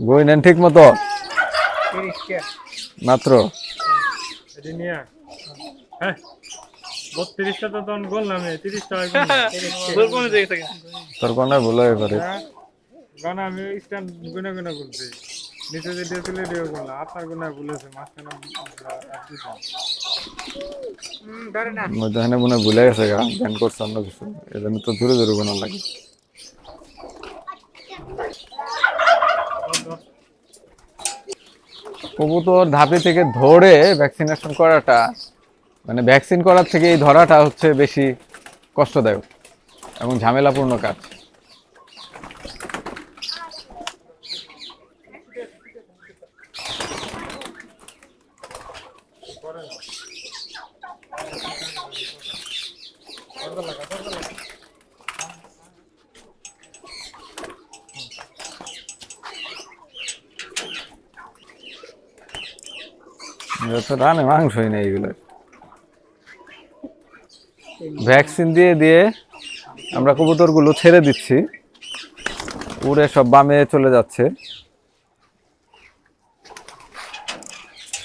বই নেন ঠিক মতো মাত্র 32টা তো তখন বললাম 30 টাকা তোর কোন ভুল হয়ে পারে গানা আমি স্ট্যান্ড গুনা গুনা করছি নিচে যে ডিসপ্লে দিও বললাম আপনার গুনা ভুলেছে মাঝখানে ধরে না মধ্যখানে মনে ভুলে গেছে গা ধ্যান করছে অন্য কিছু এজন্য তো দূরে দূরে বানানো লাগে কবুতর ধাপি থেকে ধরে ভ্যাকসিনেশন করাটা মানে ভ্যাকসিন করার থেকে এই ধরাটা হচ্ছে বেশি কষ্টদায়ক এবং ঝামেলাপূর্ণ কাজ রানে মাংসই নেই এগুলো ভ্যাকসিন দিয়ে দিয়ে আমরা কবুতরগুলো ছেড়ে দিচ্ছি উড়ে সব বামে চলে যাচ্ছে